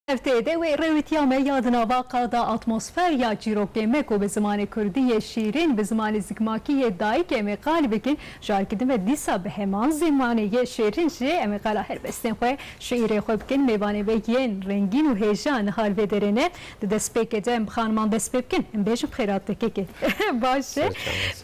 هفته و رویتیام یادنا واقع دا اتمسفر یا چیروکمه کو به زمان کردی شیرین به زمان زگماکی دای که مقال بکن شعر کدیم و دیسا به همان زمانی شیرین شه مقال هر بستن خواه شعر خواه بکن میوانه بگین رنگین و هیجان حال بدرنه دست بکدم خانمان دست بکن بیشم خیرات که باشه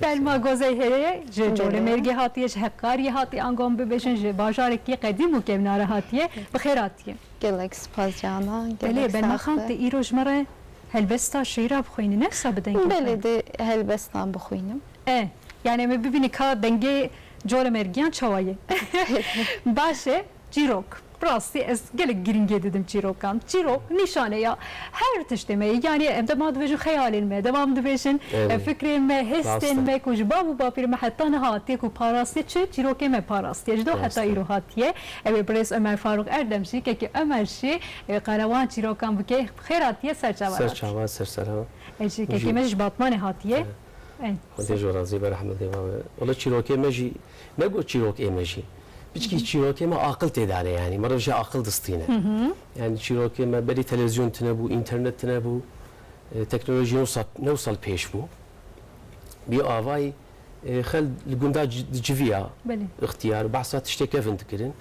بلما گوزه هره جوله مرگی هاتیش حقاری هاتی انگام ببشن بازار کی قدیم و کم ناره هاتیه بخیراتیه گلک سپاس جانا بله به مخانت ایروج مره هلبستا شیرا بخوینی نفسا بدنگی بله ده هلبستان بخوینم یعنی می ببینی که دنگی جول مرگیان چوایه باشه جیروک راستی از گلک گرینگی دیدم جیروکان جیروک نشانه یا هر تشتمه یعنی دمام دویشن خیالین می دمام دویشن فکرین می هستین می کج بابو باپیر می حتی نهاتی کو پاراستی چه جیروکی می پاراستی اجدو حتی ایرو هاتیه اوی برس عمر فاروق اردمشی که عمر شی قروان جیروکان بکی خیراتیه سرچاوات سرسرها اجی که مش باطمان هاتیه خدای جورازی برحمت دیواره ولی جیروکی مجی نگو جیروک ایمجی بچکی چیروکی ما عقل تداره یعنی مرا جا عقل دستینه یعنی چیروکی ما بری تلویزیون تنبو اینترنت تنبو تکنولوژی نوصل پیش بو بی آوای خل لگوندا جویا اختیار بعضات تشتكي فين تكرين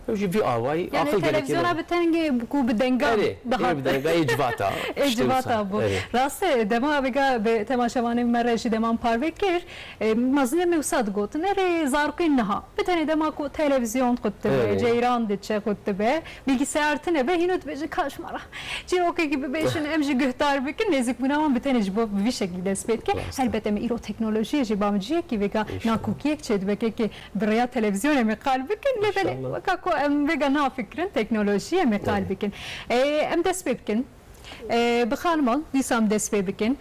وجي في آواي يعني التلفزيون بتنجي بكو بدنجا بدنجا يجباتا يجباتا بو راسته دما بقى بتماشاواني مرة شي دمان باربكر مزنه موساد قلت نري زارقين نها بتني دما كو تلفزيون قلت جيران دتشا قلت به bilgisayar tine be hinut beji kaşmara ciroke gibi beşin emji gühtar bekin nezik buna بتني جبو bir şekilde spetke elbette mi iro teknoloji jibamji ki vega nakukiye çedbeke ki buraya televizyona mi kalbikin lebele kako em vega na fikrin teknolojiye mi kalbikin em desbebkin بخانمان دیسام دست بکن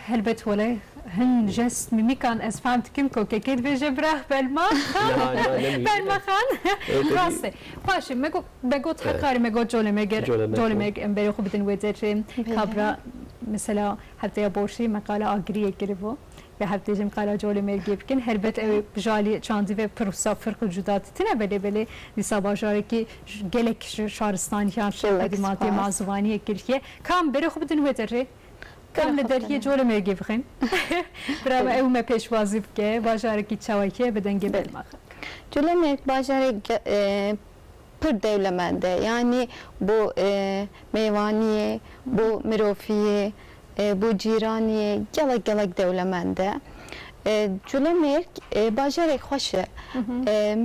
هلبت ولی هن جست میکن از فهمت کم کو که کد بجه براه بلما خان راسته باشه مگو تکاری مگو جول مگ امبری خوب بدن ویدریم خبره مثلا حتی باشی مقاله آگریه گریبو ve hafta maqala jole mergi bikin helbet bjali çandi ve prusa farklı judatine bele lisa bajarki gelek şaristan yan qadimati mazvani kirkiye kam bere خوب دن وتره kam le derkiye jole mergi bikin bravo ev me peşvazif ke bajarki çavaki bedenge belmak jole merg bajarki pır devlemende yani bu meyvaniye bu mirofiye bu ciraniye gelek devlemende Cülemerk bajarek hoşe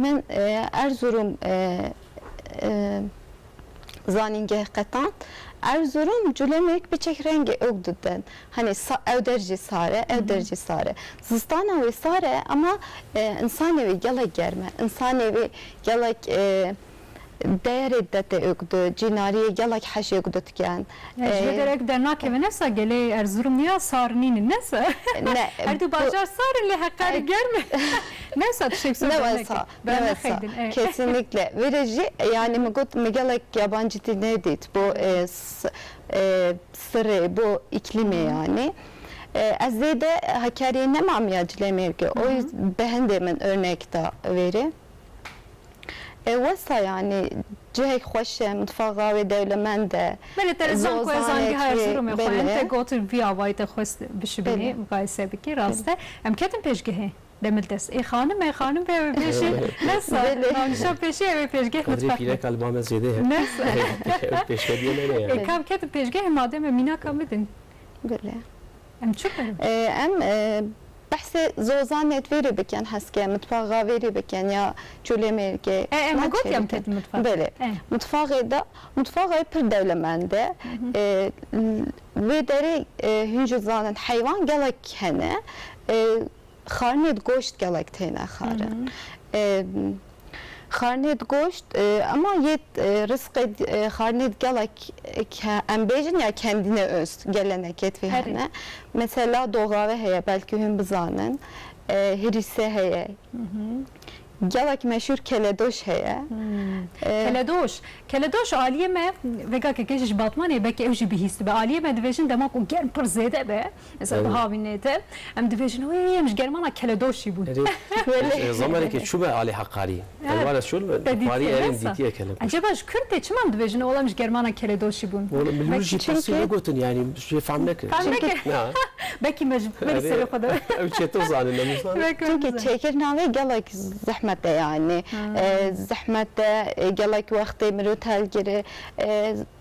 men Erzurum zaninge qatan Erzurum Cülemerk biçek rengi ögdüden hani evderci sare zistana ve sare ama insanevi gelek germe insanevi gelek değer eddete ögdü, cinariye gelek haş ögdü tüken. Jederek dernak ve nesa gele Erzurum niye sarninin nesa? Erdu bacar sarın le hakkari görme. Nesa teşekkür ederim. Kesinlikle. Verici yani megelek yabancı dil dit bu sırrı bu iklimi yani. Azide Hakkari'ye ne mamyacılı mergi. O behendemin örnek de veri. وسا يعني جهك خوشة متفاقة ودولمندة بله تلزم كوزانجي هرزورم يخوي انت قوتر في عوايد خوست بشبني مقايسة بكي راسته ام كتم بيشجهه دملتس اي خانم بيشي نسا نشا بيشي او بيشجه متفاقة قدري بيلك البام زيده نسا بيشجه نه كم كتم بيشجه مادم مينا كامدن بله ام شو ام بحث زوزان نتوری بکن هست که متفاقا وری بکن یا جوله مرگه ما گفت یم که متفاق بله متفاقا پر دولمنده و داری هنجو زانن حیوان گلک هنه خارنید گوشت گلک تینه خارن خارنید گوشت ama rızkı خارنید gelek embejin ya kendine öz gelenek etvihane mesela doğave heye belki hümbızanın hirise heye gelek meşhur keledoş heye. Keledoş aliye me vega ke keş batmane belki evji bihist be aliye me division dema ku germ per zede be mesela havinete em division oy emiş germana keledoşi bu زمانه که چوب علی حقاری الوان شول حقاری elin ditiye kelem. acaba şu Kürt'te çimam division olamış germana keledoşi bu Oğlum bilmiyorum pası ne gotun yani şey fahmnek. belki mecbur seri kadar Ev çete zannem Çünkü çekirnave gelek zahmette yani. Zahmette gelek vakti mirut helgiri.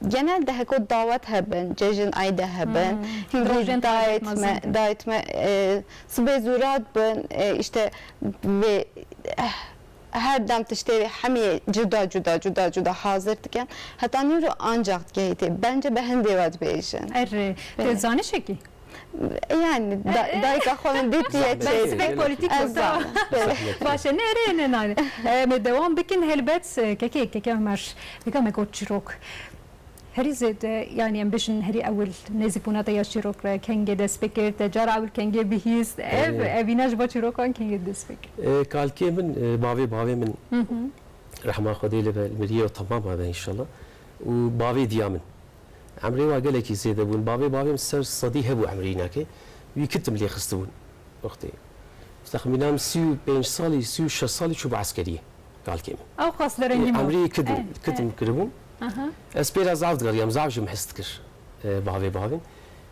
Genelde heko davet hebben, cejin ayda hebben. Hingi davet me sıbe zurat ben işte ve her dem tişteri hemiye cuda hazır diken hatta nuru ancak geldi. Bence ben devat beyşin. er tezane şeki Yani dayka xonun ditiye spek politik باشه نه نه devam bikin helbet keke ömer bika meko çirok هری زد يعني امبيشن هری اول نزیک بونا تا یا چیروک را کنگه دست بکر تجار اول کنگه بهیست اویناش با چیروکان کنگه دست بکر کالکی من باوی من رحمه خدای لب المریه تمام هذا ان شاء الله وباوی دیامن عمري واقل لك زيد ابون باوي مسر صديق ابو عمرينا كي ويكتم لي خستون اختي تخمينام سيو بين صالي سيو شصالي شو بعسكريه قال كيم او خاص لرنجي عمري كتم كربون اسبيرا زعفت قال زعف ما حستكر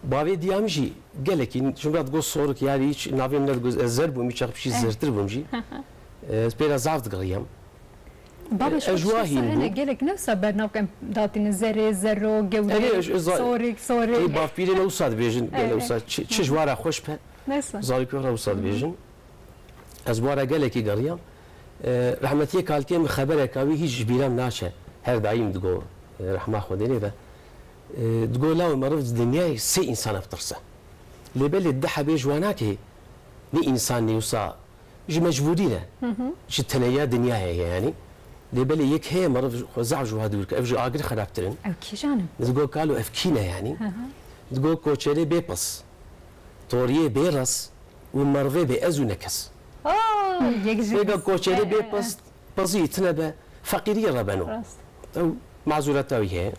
باوي ديامجي قال لك شو بعد قص صورك يعني هيك نافي من الزرب ومي شغب شي زرتر بمجي اسبيرا زعفت قال بابا شو انا قالك نفسه برنامج كان داتين زرو جوري سوري اي باف بيرين اوساد بيجن قال اوساد تش جوارا خوش به نسا زاري كورا اوساد بيجن ازوارا قالك قريام رحمتي قالكم خبرك كاوي هيج بيرام ناشه her daim digo rahma xodene ve digo law marif dünyayı se insan aptırsa lebeli daha bejwana ki ne insan ne usa ji mecburine ji tenaya dünyaya yani lebeli yek he marif xozaj vadu ki evji agri xaraptırın ev ki canım digo kalu efkine yani digo koçere bepas toriye beras ve marve be ezunekas digo koçere bepas bazitne be فقيرية ربانو أو معذورة هي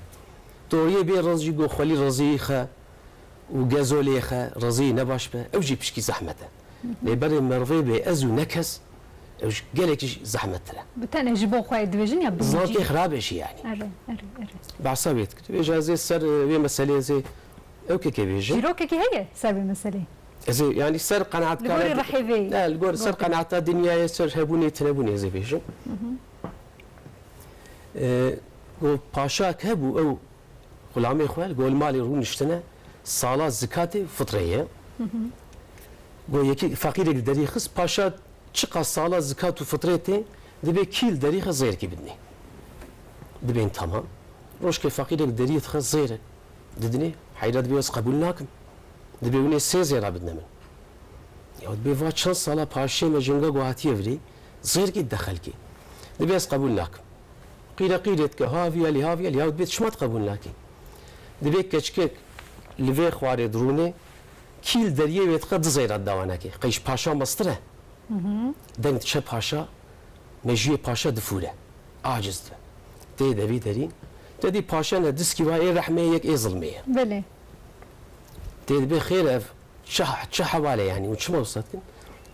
توريه بي رزي جو خلي رزيخة وجازوليخة رزي نباش به أو جي بشكي زحمته لبر مرفي بأزو نكس أو جالك زحمته بتاني جبوا خوي ديفيجن يا بنجي زلاطي خرابش يعني أري بعصابيت إجازة سر في مسألة زي أو كي بيجي جيروك كي هي سبب مسألة زي يعني سر قناعة الجور رحيفي لا الجور سر قناعة الدنيا سر هبوني تنبوني زي بيجي و پاشاک هبو او غلامی خوال گول مالی رو نشتنه سالا زکات فطریه گو یکی فقیر دری خس پاشا چقا سالا زکات و فطریته دبی کیل دری خس زیر کی بدنی دبین تمام روش که فقیر دری خس زیر ددنی حیرت بیاس قبول نکم دبی اونی سه زیرا بدنم یا دبی وا چند سالا پاشه مجنگا گوهاتی وری زیر کی دخل کی دبی اس قبول نکم قيلت كهافيا لهافيا لهاود بيت شمات قبول لكن دبيك كشكك لفي خواري دروني كيل دريه بيت قد زيرات دوانكي قيش باشا مصطره دنت شا باشا مجيه باشا دفوله عاجز تي دبي درين تدي باشا ندسكي واي رحمه يك اي ظلميه بلي تي دبي خير اف شح حوالي يعني وش ما وصلت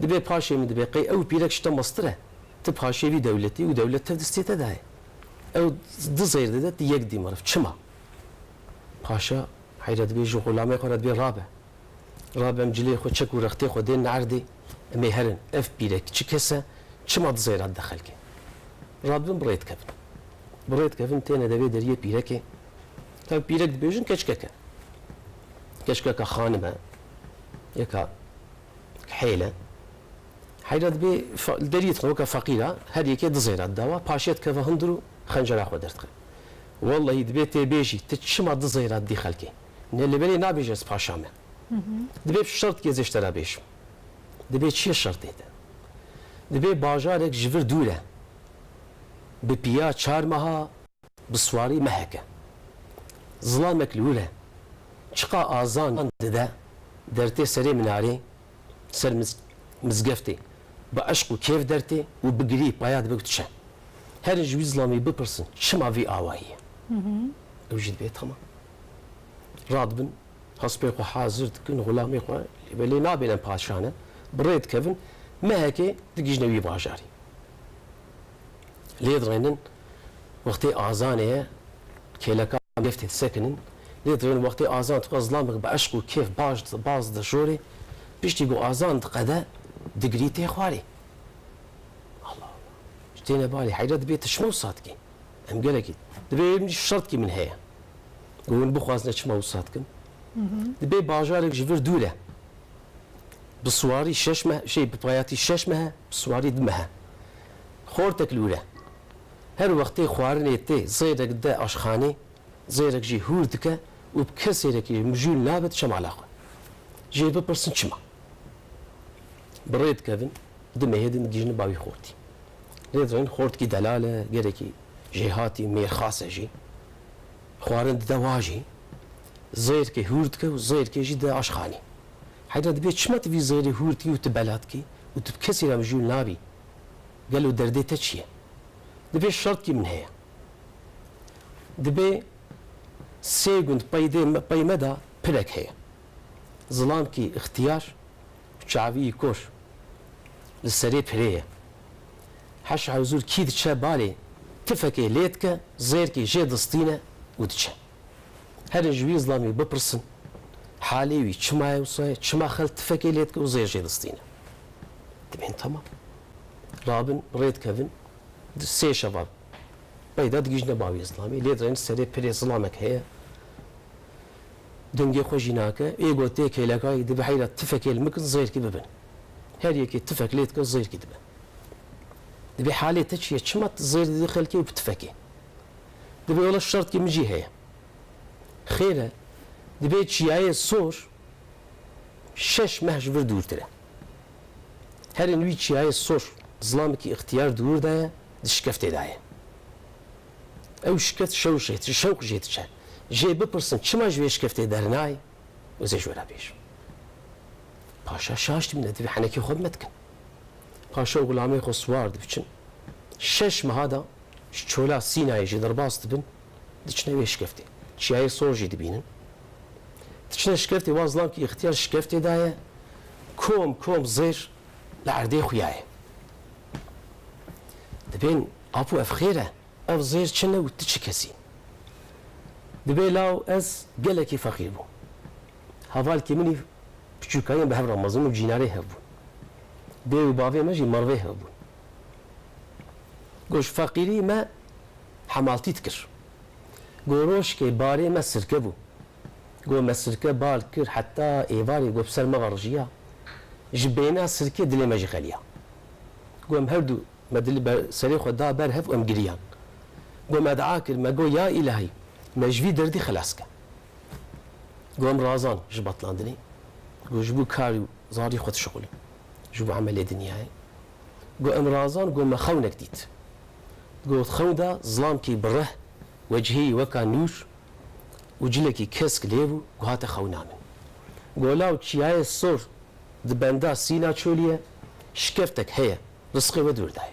دبي باشا من دبي قي او بيرك شتا مصطره تباشا بي دولتي ودولتها دستي تداي او دزير دت يقدي مرف شما باشا حيرت بيجي غلامي قرد بي رابع مجلي خو تشك ورختي خو دين عردي امي هرن اف بيرك تشكسه شما دزير دخلك رابع بريت كفن تينا دبي دريه بيرك تاب بيرك بيجن كشكك خانمه يكا حيله حيرت بي دريت خوكا فقيره هر يكي دزير الدواء باشيت كفا هندرو خنجر اخو درت والله دبيتي بيجي تشما دزيرات دي خلكي اللي بالي نابيجس باشامه دبي شرط كيز اشترى بيش دبي شي شرط هذا دبي باجارك جفر دوله ببيا چارمها بسواري مهكه ظلامك الاولى شقا اذان ده درتي سري مناري سر مزقفتي بعشق و كيف درتي وبقري بايات بكتشا هر جوي ظلامي ببرسن شما في آوائية وجد بيت تمام راد بن حسبي خو حاضر تكون غلامي خو اللي نابين باشانه بريد كيفن ما هيك دقيج نبي باجاري ليدرينن وقتي آذانه كيلكا نفتي سكنن ليدرين وقتي آذان تقزلامك بعشق وكيف باز دشوري بيشتي جو آذان تقدا دقريتي خواري الله جتينا بالي حيرت بيت شمو صادقين ام قالك دبي شرطكي من هي قول بخوازنا شمو صادقين دبي باجارك جفر دوله بصواري ششمه شيء بطياتي ششمها بصواري دمها خورتك الاولى هر وقتي خوارني تي زيرك دا اشخاني زيرك جي هوردك وبكسرك مجول لابد شم علاقه جي ببرسن شما بريد كيفن دم هيدن جيجن باوي خورتي ريدرين خورتكي دلاله غيركي جهاتي مير خاصه جي خوارن دواجي زيرك هوردك وزيرك جي دا اشخاني حيدا دبيت شمت في زيري هورتي وتبلاتكي وتبكسر مجول نابي قالوا دردي تشيه دبي الشرط من هي دبي سيغند باي مدى بلك هي ظلام كي اختيار شعبي كوش للسري بهريه حش عاوزور كيد تشابالي تفكي ليتك زيركي جي دستينه ودتش هذا جوي ظلامي ببرسن حالي شما وصاي شما خلت تفكي ليتك وزير جي دستينه تبين تمام رابن ريد كيفن سي شباب بيدا دقيجنا باوي اسلامي ليدرين سري بري اسلامك هي دنجي خوجيناك ايغو تيكي لكاي دبي حيلا تفكي المكن زير كي ببن هذه كي تفك ليتك زير كي دبن دبي حالي تشي شمت زير دخل كي وبتفكي دبي ولا الشرط كي مجي هي خيره دبي تشياي الصور شش مهج بردور ترى هر نوي تشياي الصور ظلامك اختيار دور ده دشكفت دايه او شكت شوشت شوق جيت شا جي ببرسن شما جوي شكفت درناي وزي جورا بيش باشا شاشت من دبي حنكي خدمتك باشا غلامي خو سوار دبچن شش مهادا شولا سيناي جي درباست بن دچنه وي شكفتي چياي سورجي دبينن دچنه شكفتي وازلام كي اختيار شكفت دايه كوم زير لعردي خوياي دبين ابو افخيره اف زير چنه وتشكسي دبي لاو از قالكي فقير بو هفال كمني بچوكاين به رمضان وجيناري هبو بي وبابي ماجي مروي هبو گوش فقيري ما حمالتي تكر گوروش كي باري ما سركبو گو مسركه بال كر حتى ايفاري گو بسر مغرجيا جبينا سركه دلي ماجي خليا گو مهردو مدل سري خدا بر هف ام گريان گو مدعاكر ما گو يا الهي مجوي دردي خلاصك گو ام رازان جبطلاندني گو جبو كاري زاري خود شغل جبو عمل دنياي گو ام رازان گو ما خونك ديت گو خوندا ظلام كي بره وجهي وكا نور وجلكي كسك ليبو گو هات خونامن گو لاو چياي الصور دبندا سينا چوليه شكفتك هي رزقي ودور داي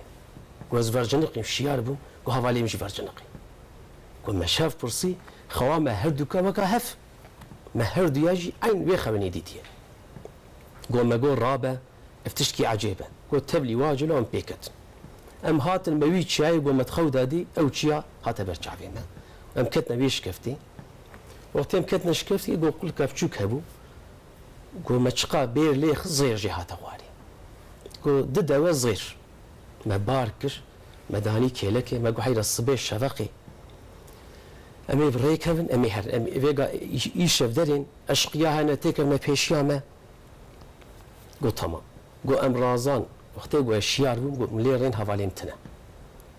گوز ورجنقي شيار بو گو حوالي مش ورجنقي گو ما شاف برسي خوا ما هردوكا وكا هف ما هردو ياجي عين وي خبني ديتيه گو ما گو رابه افتشكي عجيبه گو تبلي واجلو ام بيكت ام هات الموي تشاي گو متخو دادي او تشيا هات برچاوينا ام كتنا بيش كفتي وقتين كتنا شكفتي گو قل كفچوك هبو گو ما چقا بير لي خزير جهات غواري گو ددا وزير ما باركر مداني كيلكي ما حير الصبي الشفقي امي بريكفن امي هر امي فيغا يشف درين اشقيا هنا تيكر ما بيشياما قو تمام قو ام رازان وقتي قو الشيار بو قو مليرين هفالين تنا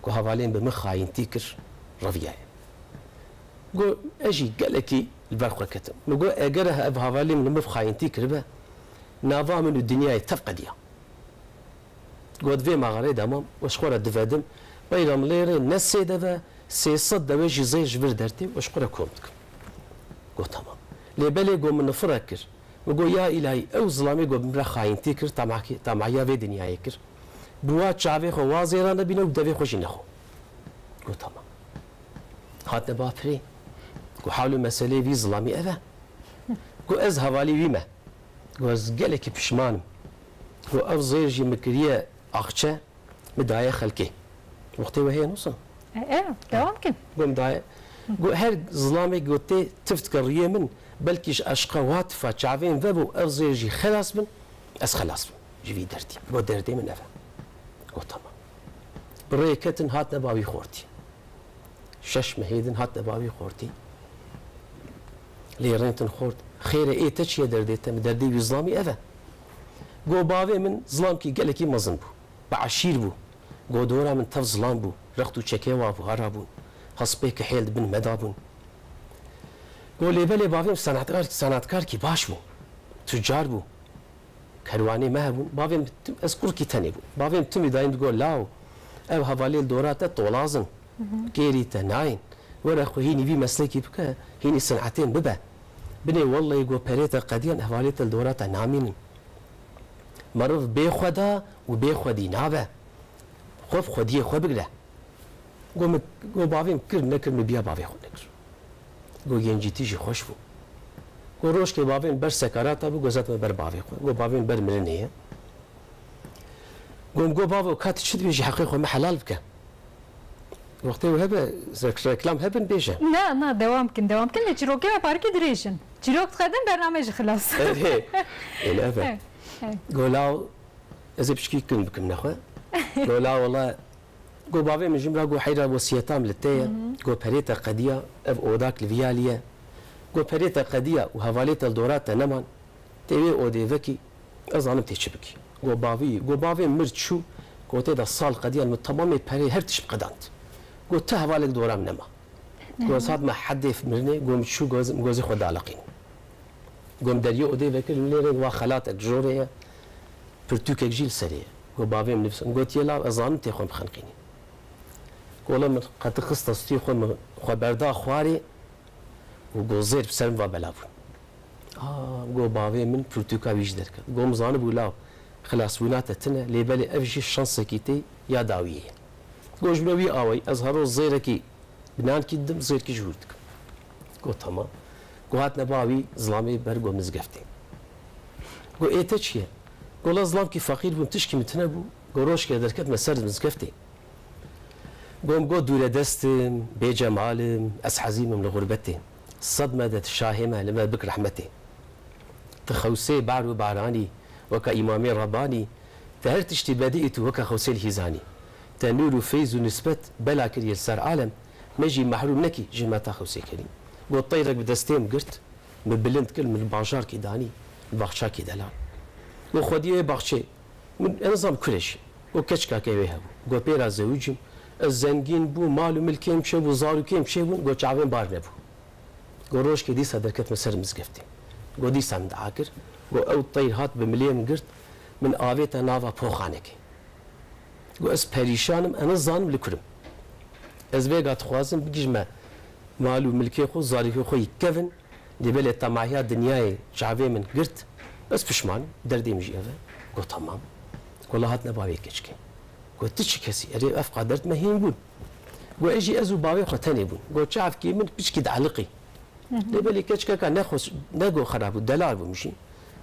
قو هفالين بمخاين تيكر رفياي قو اجي قالكي البرقه كتم قو اجرها اب هفالين من مخاين تيكر با نافا من الدنيا تفقديا قد في مغاري دمام وشخورة دفادم بيرام ليري نسي دفا سيصد دواجي زي جبر درتي وشخورة كومتك قو تمام لي بالي قو من فركر وقو يا إلهي أو ظلامي قو بمرا خاين تيكر تامعيا في دنيا يكر بوا چاوی خو وازیرانه بینه و دوی خوشی نخو گو تمام هات نبا پری گو حاول مسئله وی ظلامی اوه گو از حوالی ویمه گو از گلکی پشمانم گو اف زیر جی مکریه اخچه مدایه خلکی وقتی وهی نوصل devam ki. قوم داي قو هر ظلامي قوتي تفتكر من بلكيش اشقى واتفا شعبين ذبو ارزي جي خلاص من اس خلاص من جي درتي قو دردي من افا قو تمام بريكتن هات نباوي خورتي شش مهيدن هات نباوي خورتي لي رينتن خورت خير ايه تشي درديته من دردي بظلامي افا قو باوي من ظلامكي قالكي مزن بو بعشير بو قو دورا من تف ظلام بو رختو چکه وابو هرابون حسبه که حیل بن مدابون گو لیبل باویم صنعتکار کی باش بو تجار بو کروانی مه بون باویم اسکور کی تنی بو باویم تمی دایم گو لاو او حوالی دورات طولازن گیری تناین ورا خو هینی وی مسلکی بکه هینی صنعتین ببه بني والله يقول بريتا قديان حواليت الدورات نامين مرض بيخدا وبيخدي نابه خوف خديه خو بقله قوم باویم کرد نکرد مبیا باوی خود نکرد گو گنجی تیجی خوش بو گو روش که باویم بر سکارات بو گذات بر باوی خود گو باویم بر ملنیه گو باوی کات شد بیجی حقیقه ما حلال بکه وقتی و هبه رکلام هبن بیشه نه devam kin چیروکی و پارکی دریشن چیروک خدم برنامج خلاص این هبه گو لاو از بشکی کن بکم نخواه گو لاو والله گو باوی من جمله گو حیرا وصیتام لتیه گو پریتا قدیه اف اوداک لویالیه گو پریتا قدیه و حوالیت الدورات نمان تیوی اودی وکی از آنم تیچه بکی گو باوی مرد شو گو تیدا سال قدیه تمامی پری هر تیش بقداند گو تا حوالک دورام نما گو صاد ما حدی مرنه گو مشو گوزی خود علاقین گو مدریو اودی وکی لیرین و خلات اجوریه پرتوک اجیل سریه گو باوی من نفسم گو تیلا از آنم تی خون بخنقینی گولا من قد خست استی خو بردا خواری و گو زیر بسرم و بلابون گو باوی من پرتوکا ویج درکد گو مزان بولاو خلاص ونات تنه لیبل افجی شانس کیتی یا داویه گو جبوی آوی از هر روز زیر کی بنان کی دم زیر کی جورد گو تمام گو هات نباوی ظلامی بر گو مزگفتی گو ایته چیه گو ظلام کی فقیر بون تشکی متنه بو گو روش که درکد مسر مزگفتی قوم قو دور دستم بجمالم أسحزيم لغربتي صدمة الشاهمة لما بك رحمتي تخوسي بعر بعراني وكا إمامي رباني تهرت اشتبادئت وكا خوسي الهزاني تنور فيز نسبت بلا كري السار عالم مجي محروم نكي جماتا خوسي كريم قو طيرك بدستيم قرت مبلند كل من البانجار كي داني الباخشا كي دلال قو خوديه باخشي من نظام كلش قو كشكا كي ويهبو قو بيرا زوجم الزنگین بو مال و ملکیم شه و زارو کیم شه بون گو چاوین بار نبو گو روش که دیسا درکت مسر مزگفتی گو دیسا مدعا کر گو او طیر هات بملیم گرد من آویتا ناوا پوخانه که گو از پریشانم انا زانم لکرم از ویگات خوازم بگیجمه مال و ملکی خو زاری خو یکفن دیبل تماهی دنیای چاوی من گرد از پشمان دردیم جی اوه گو تمام گو لحات نباوی کچکی قلت تشي كسي اري افقع درت مهين بون قو اجي ازو باوي ختاني بون قو شاف كي من بشكي دعلقي لبالي كشكا كان ناخذ ناقو خراب دلال بمشي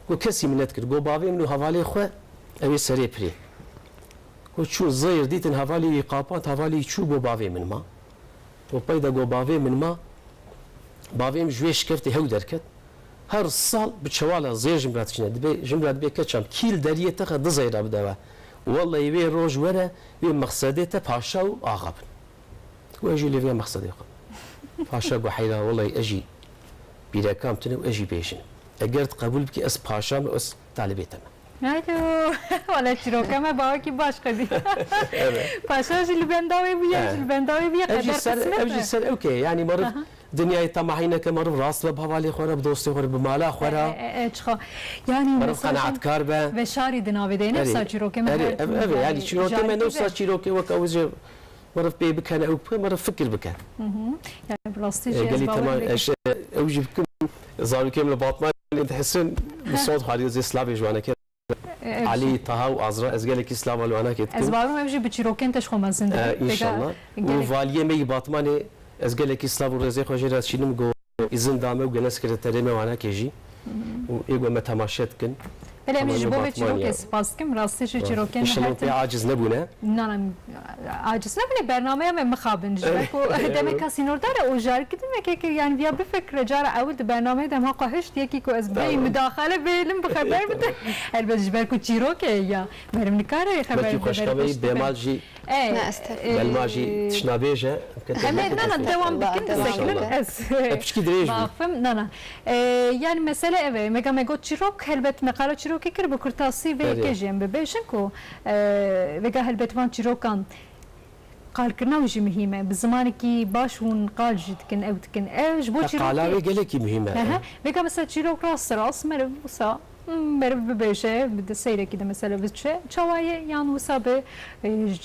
قو كسي من نذكر قو باوي منو هفالي خو ابي سري بري قو شو زير ديتن هفالي قابات هفالي شو قو باوي من ما قو بيدا قو باوي من ما باوي مجويش كفتي هو دركت هر صال بتشوالا زير جمرات كنا جمرات بي كتشام كيل داريه تاخذ دزيره بدوا والله يبي روج ورا يبي مقصدته باشا وآغب واجي اللي فيها مقصدي باشا وحيلا والله اجي بلا كامتنا واجي بيشن اجرت قبول بكي اس باشا واس طالبيتنا هايدو ولا چیروکه ما باوکی باش کردی پاشاش اللي بنداوي بيا اللي بنداوي بيا قدر اجي سر اوكي يعني مرض دنيا طمعينه كمرض راس بهوالي خورا بدوستي خورا بمالا خورا اچخا يعني مرض قناعت كاربه بشاري دناوي دينه ساچيروكه ما يعني چيروكه ما نوصل چيروكه وكاوجه مرض بي بكان او مرض فكر بكان يعني بلاستيك قال لي تمام اوجي بكم زارو كامل باطمان اللي تحسن بصوت حالي زي سلافي جوانا Ali Taha و Azra ez gelek İslam alwana Ez ketkin varum ev jî bi çîrokên te ji xwe mezin dibin. inşallah u valiye me batmane ez gelek İslam û rêzê xwe jê re çînim go izin dame û gene sekreterê me wana kejî û êgo me temaşe dikin Belê em ji bo vê Batmaniye. çîrokê spas dikim rastî ji çîrokên me inşallah hetin. pê aciz nebûne Nanam aciz nebine bernameya me mixabin ji ber ku demek ka sînordar e û jarkidim ekek yani viya bifikre cara ew di bernameyê de em haqa hişt yekî ku ez bê müdaxale bêlim bi xeber bide elbet ji ber ku çîrokê ya merim nikare xeber belkî bide xweşxemeyî bêmal jî Ne estağfurullah. belma jî tişnabêje Hemen nana devam bikin Devam tesekler bikin. ez. Piçkî dirêj bû Bafım nana. Yani mesele ev mega mego çirok helbet mekara çirok kir bu kurtasi ve Evet. kejem bebêjin ku vega helbet van çirokan qalkirna jî mühim e bi zimanekî baş hûn qal jî dikin ew dikin ev ji bo qalavê çîrokê gelekî mühim e vega mesela çîrok rast meriv wisa meriv bibêje bi de seyrekî de mesela biçe çawaye yan wisa bi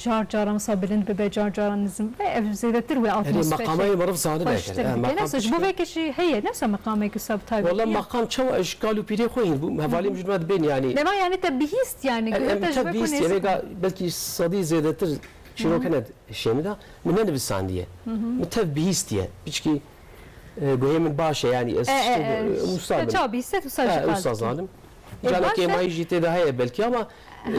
car caran wisa bilind bibe car caran nizim ve ev zêdetir ve Erê atmosfer meqamayê meriv zanî baştır dike nefse ji bo vê kişî heye nefse meqamekî sab tabi والله مقام çawa eşkal û pîrê xwe hîn bû hevalî mijûl me dibên yani Dema yani te bihist yani em tecrübe te bîst konesi. yevê belkî sadî zêdetir çîrokene şêmî da min nenivisandiye min tev bîhistiye piçkî guhê min baş e yani ez ustadım Ça bihist tu sadece usta zalim canekê mayî jî tê de heye belkî ama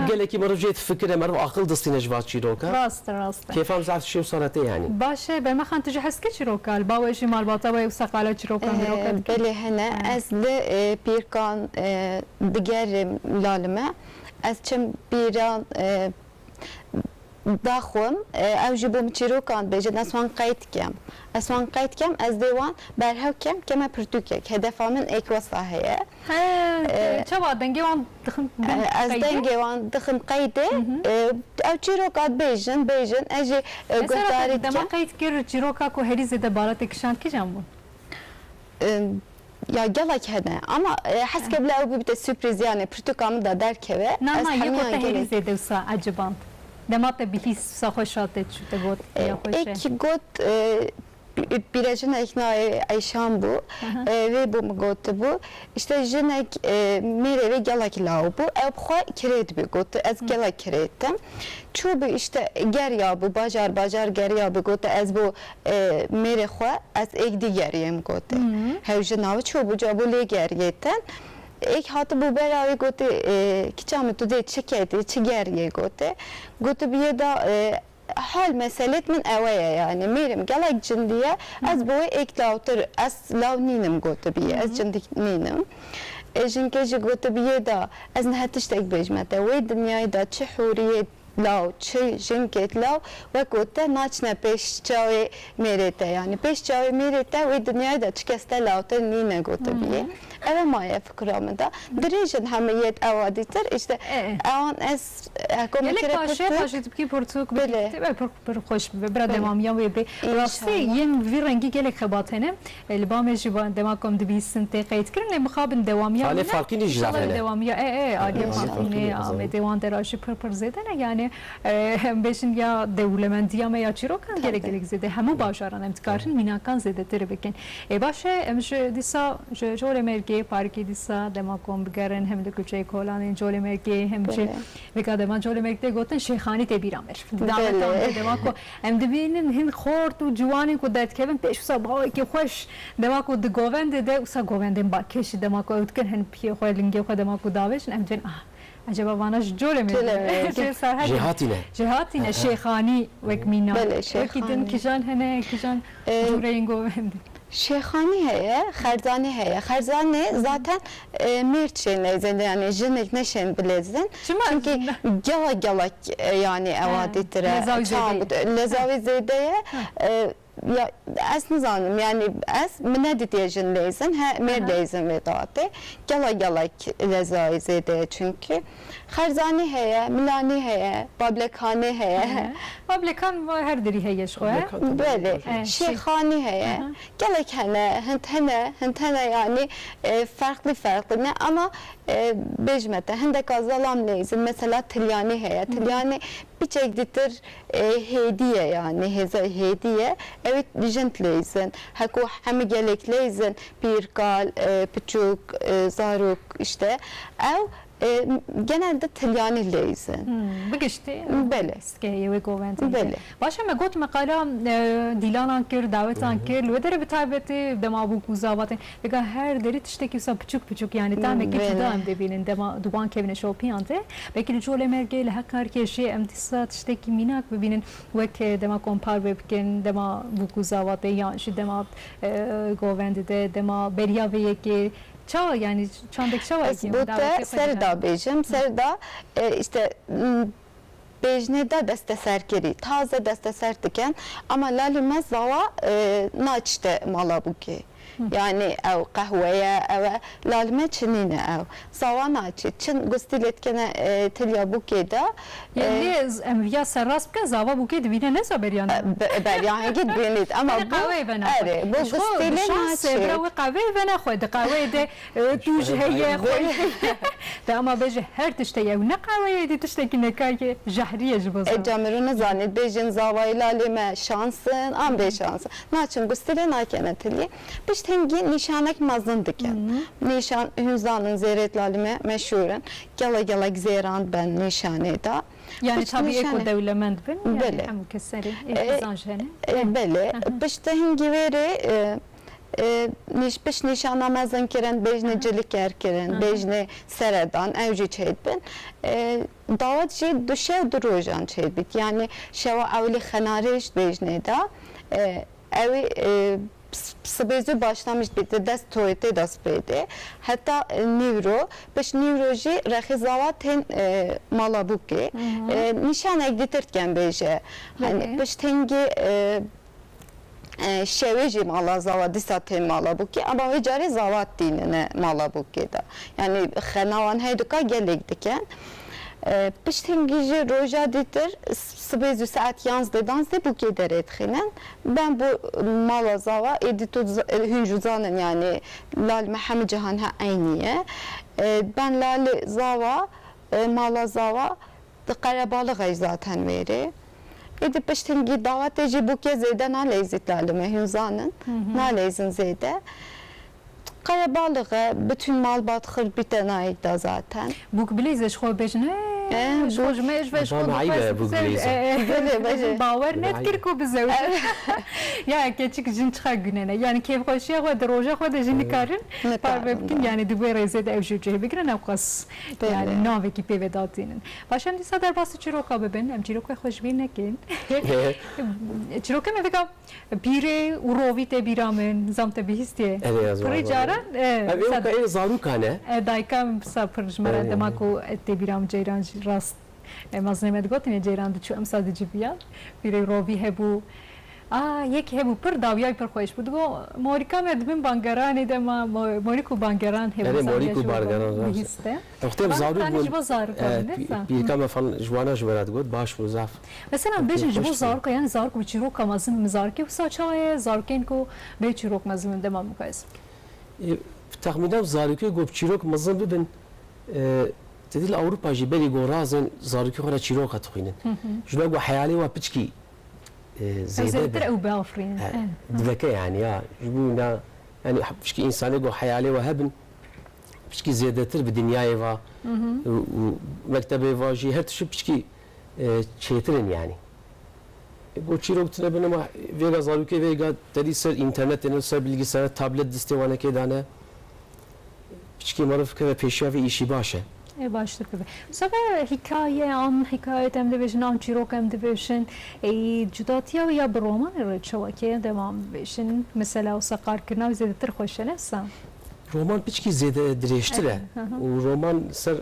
gelekî meriv jê fikire meriv aqil distîne ji va çîroka rast rast. kêfam zaf şew saretê yani Baş be me xan tu heske çirokal bawe jî malbata ve sakala çirokan mirokal. Belê hene ez li pîrkan diğer lalime ez çim pîran daxwim ew jî bo min çîrokan bêjin ez wan qeyt kem ez wan qeyt kem ez dê wan berhew kem keme pirtûkek hedefa min êkwesa heye Çava denge wan dixin ez dengê wan dixim qeydê ew çîrokat bêjin ez jî guhdarî dema dikim qeyt kir çiroka ku herî zêde baratê kişand kîjan bûn. Ya gelek hene ama heske bile ew bibite sürpriz yani pirtûkamı da derkeve Nana yek hemiyan te herî gelek zêde wisa aciband. Dema te bihist wisa xweşate çû te got ya xweş. ek got birejinek nayê Eyşan bû vê bû min gotibû işte jinek mêrê vê gelek law bû ew xwe kirê dibê got ez gelek kirê dikim çû bû işte geriya bû bajar geriya bû got ez bû mêrê xwe ez êk dî geriyêm got hew ji navê çû bû ca bû lê geriyê tin ek hatı bu beravê gotê kîça min tu dê çi ketî çi geriyê gotê gotibiye da hal meselet min ew ye yani mêrim gelek cindiye ez bo wê ek lawtir ez law nînim gotibiye ez cindik nînim jinkê jî gotibiye da ez niha tiştek bêjme te wê dinyayê da çi hûriyê law çi jinkê law wek gote naçine pêş çavê mêrê te yani pêş çavê mêrê te wê dinyayê da çi kes te lawtir nîne gotibiye ev maye fikra min da dirêjin hemiyet ewa dîtir işte ewan ez Gelek başe başe tibkî portuk Belê. be pir xweş be bira demamiya wê bê rastî yên vî rengî gelek xebat hene li bamê jî dema kom dibîstin tê qeydkirin lê mixabin dewamiya Alê farkî nî ji zafene. dewamiya aliyê farkî amê dewan derajî pir zêde ne yani em bêjin ya dewlemendiya me ya çîrokan gelek zêde hemû bajaran em dikarin mînakan zêdetir bikin başe em ji dîsa ji jolê mergê parkê dîsa dema kom bigerin hem li kuçeyê kolanên jolê mergê hem jî vêga dema jolê mergê gotin şêxanî tê bîra mir davetan dema ku em dibînin hin xort û ciwanên ku derdkevin pêş wisa bawekî xweş dema ku di govendê de wisa govendên bakeşî dema ku ew dikin hin piyê xwe lingê xwe dema ku davêjin em dibin acaba vana ji jolê mergê jêhatîne Cihatîne şêxanî wek mîna Belê, wekî din şêxanî. kîjan hene kîjan jûreyên govendê Şeyhani heye, xerzani heye. Xerzani zaten mirçin lezen yani jinek neşen bilezin. Çünkü gala yani evaditire. Lezavi zedeye ya es nizanım yani es mine diyecin lezen he mer lezen vedate gala lezavi zedeye çünkü xerzani heye, milani heye, bablekhane heye. Bablekan her diri heye şoya Böyle şeyhani heye gelek hene yani farklı ne ama bejmete hindek azalam lezin mesela tilyani heye tilyani biçek ditir hediye yani hediye evet dijent lezin haku hem gelek lezin pirkal piçuk zaruk işte ev genelde Tilyani leyzin. بگشتی؟ بله. سکه و گوانتی. بله. باشه من گفت مقاله دیلان کرد دعوتان کرد و در بتابتی دم ابو کوزاوات بگه هر دری تشتکی سب پچوک پچوک yani tam ki بله. دام دبینن دم دوبان کبین شوپیانته بکی جول مرگی له کار کشی امتصاص تشتکی میناک ببینن وک دم کمپار بکن دم ابو کوزاوات یا شی دم گوانتی دم بریا و یکی çağ yani çandaki çağ var ki Burada Serda bejim. Serda işte bejnede desteserkeri, taze destesertiken ama lalime zava naçte malabuki. Yani ev kahveye ev lalime çinine ev zava naçı çin gustiletkene tilya bukeda yani emriya serras bke zava buke dibine ne saberiyan yani git binit ama bu evet bu gustile naçı ve kahve ve ne koydu kahve de tuj heye koydu ama beje her tişte ya ne kahve de tişteki ne kay jahriye jibaz camerunu zannet bejin zava lalime şansın am be şansın naçın gustile nakene tilye tengi nişanek mazın diken. Nişan Hünzan'ın zeyret lalime meşhuren. Gala gala gzeran ben nişaneda. Yani tabii eko devlement ben. Bele. Hem keseri. İhtizan jene. Bele. Pişte hingi veri piş nişanamazın kiren bejnecilik erkiren, bejne seredan, evci çeydbin. Davat jî duşev durujan çeydbit. Yani şeva evli xenariş bejneda. Evi Sbezi başlamış bitti dest toyete dest bedi. Hatta nivro, beş nivroji rehizavatın malabuki. Nişan egditirken beje. Hani beş tengi şeveji malazava disatın malabuki ama vecari zavat dinine malabuki da. Yani xenavan heyduka gelegdiken. Piştingici roja ditir sbezü saat yans dedans de bu keder etxinen. Ben bu malazava editu hüncuzanın yani lal Muhammed Cihan ha ayniye. Ben lal zava malazava Karabalığı zaten veri. Edip piştingi davet eci bu kez zeyde na lezzet lalime hünzanın. Na lezzin zeyde. Karabalığı bütün mal batxır bitenayik da zaten. Bu bilize şo bejne شو جمعش باش معيبة أبو جليزة. باور نتكر كو بزوج يا كيتشك جن تخا günene yani keyf koşuya koy roja koy da jini karın par bebkin yani dubai rezed evjüce bigren avqas yani nave ki pevedatinin başan disa der bası çiroka beben em çiroka xoş bin nekin çiroka me vega bire urovite biramen zamte bihistiye prijara evet zarukane daykam sapır jmara demako te biram ceyran rast مازنمت گفتن جیران دچو ام سادجی بیاد بیره روی هبو یک هبو پر داویای پر خوش بود گو موریکا مدبن بانگران ایدما موریکو بانگران هبو yani موریکو بانگران بهسته اختیار زارو بود زارو بیرکا مثلا جوانا جبرات گفت باش وزاف مثلا بیش جبو زارو yani زارو کو چیرو کمازم مزارکی وساچای زارکین کو به چیرو مزم دمام مکاس تخمیدم زارکی گفت چیرو مزم ببین تدل أوروبا جبالي جورازن زاركي خلا تشيروكا تخينن جنوب وحيالي وبتشكي زيادة أو بافرين ذكاء يعني يا جبونا يعني بتشكي إنسان جو حيالي وهبن بتشكي زيادة تر بالدنيا يفا ومكتبه فاجي هرتش بتشكي شيترن يعني جو تشيروك تنبنا ما فيجا زاركي فيجا تدي سر إنترنت إنه سر بالجسر تابلت دستوانا كده أنا بتشكي مرف كذا بيشافي إشي باشا başlık gibi. Bu sefer hikaye, an hikayet hem de beşin, an çirok hem de beşin. Cudatiya ya bir roman rıçavakiye devam beşin. Mesela o sakar kırnav zedetir hoşlanırsa. Roman piçki zede direştire. O roman ser